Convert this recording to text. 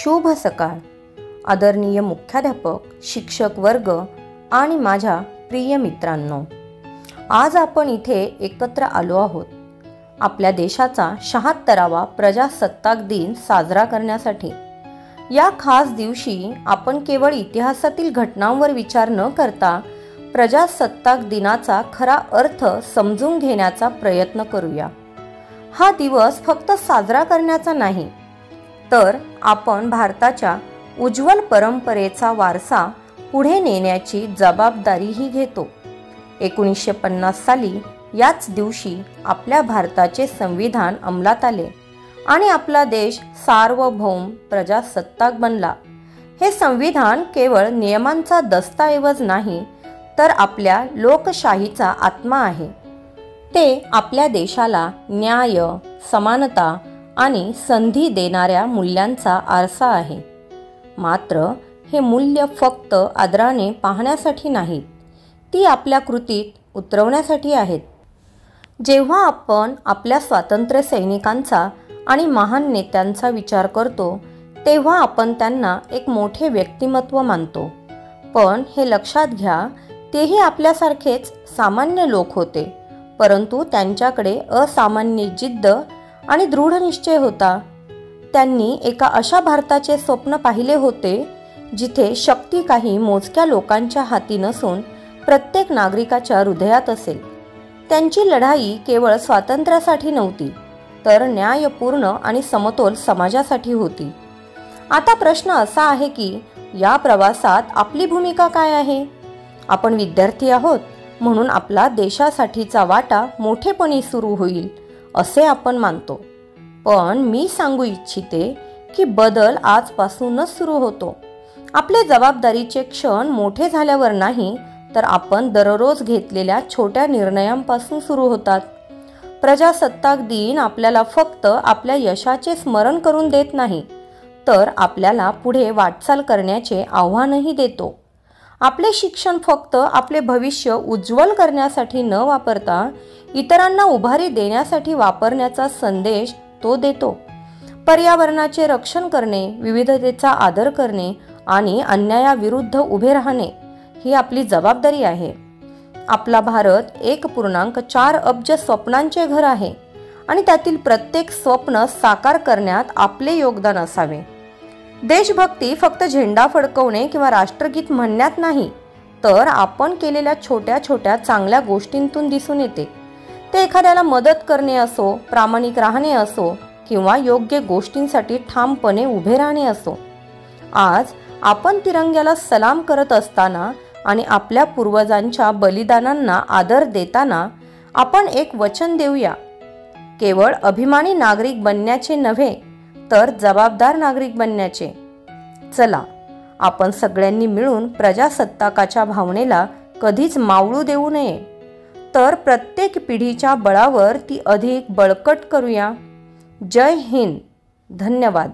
शुभ सकाळ. आदरणीय मुख्याध्यापक, शिक्षक वर्ग आणि माझ्या प्रिय मित्रांनो, आज आपण इथे एकत्र आलो आहोत आपल्या देशाचा 76वा प्रजासत्ताक दिन साजरा करण्यासाठी. या खास दिवशी आपण केवळ इतिहासातील घटनांवर विचार न करता प्रजासत्ताक दिनाचा खरा अर्थ समजून घेण्याचा प्रयत्न करूया. हा दिवस फक्त साजरा करण्याचा नाही, तर आपण भारताच्या उज्ज्वल परंपरेचा वारसा पुढे नेण्याची जबाबदारीही घेतो. 1950 साली याच दिवशी आपल्या भारताचे संविधान अंमलात आले आणि आपला देश सार्वभौम प्रजासत्ताक बनला. हे संविधान केवळ नियमांचा दस्तऐवज नाही, तर आपल्या लोकशाहीचा आत्मा आहे. ते आपल्या देशाला न्याय, समानता आणि संधी देणाऱ्या मूल्यांचा आरसा आहे. मात्र हे मूल्य फक्त आदराने पाहण्यासाठी नाहीत, ती आपल्या कृतीत उतरवण्यासाठी आहेत. जेव्हा आपण आपल्या स्वातंत्र्य सैनिकांचा आणि महान नेत्यांचा विचार करतो, तेव्हा आपण त्यांना एक मोठे व्यक्तिमत्व मानतो. पण हे लक्षात घ्या, तेही आपल्यासारखेच सामान्य लोक होते, परंतु त्यांच्याकडे असामान्य जिद्द आणि दृढ निश्चय होता. त्यांनी एका अशा भारताचे स्वप्न पाहिले होते, जिथे शक्ती काही मोजक्या लोकांच्या हाती नसून प्रत्येक नागरिकाच्या हृदयात असेल. त्यांची लढाई केवळ स्वातंत्र्यासाठी नव्हती, तर न्यायपूर्ण आणि समतोल समाजासाठी होती. आता प्रश्न असा आहे की या प्रवासात आपली भूमिका काय आहे? आपण विद्यार्थी आहोत, म्हणून आपला देशासाठीचा वाटा मोठेपणी सुरू होईल असे आपण मानतो. पण मी सांगू इच्छिते की बदल आजपासूनच सुरू होतो. आपले जबाबदारीचे क्षण मोठे झाल्यावर नाही, तर आपण दररोज घेतलेल्या छोट्या निर्णयांपासून सुरू होतात. प्रजासत्ताक दिन आपल्याला फक्त आपल्या यशाचे स्मरण करून देत नाही, तर आपल्याला पुढे वाटचाल करण्याचे आव्हानही देतो. आपले शिक्षण फक्त आपले भविष्य उज्ज्वल करण्यासाठी न वापरता इतरांना उभारी देण्यासाठी वापरण्याचा संदेश तो देतो. पर्यावरणाचे रक्षण करणे, विविधतेचा आदर करणे आणि अन्यायाविरुद्ध उभे राहणे ही आपली जबाबदारी आहे. आपला भारत 1.4 अब्ज स्वप्नांचे घर आहे आणि त्यातील प्रत्येक स्वप्न साकार करण्यात आपले योगदान असावे. देशभक्ती फक्त झेंडा फडकवणे किंवा राष्ट्रगीत म्हणण्यात नाही, तर आपण केलेल्या छोट्या छोट्या चांगल्या गोष्टींतून दिसून येते. ते एखाद्याला मदत करणे असो, प्रामाणिक राहणे असो किंवा योग्य गोष्टींसाठी ठामपणे उभे राहणे असो. आज आपण तिरंग्याला सलाम करत असताना आणि आपल्या पूर्वजांच्या बलिदानांना आदर देताना आपण एक वचन देऊया, केवळ अभिमानी नागरिक बनण्याचे नव्हे, तर जबाबदार नागरिक बनण्याचे. चला, आपण सगळ्यांनी मिळून प्रजासत्ताकाच्या भावनेला कधीच मावळू देऊ नये, तर प्रत्येक पिढीच्या बळावर ती अधिक बळकट करूया. जय हिंद. धन्यवाद.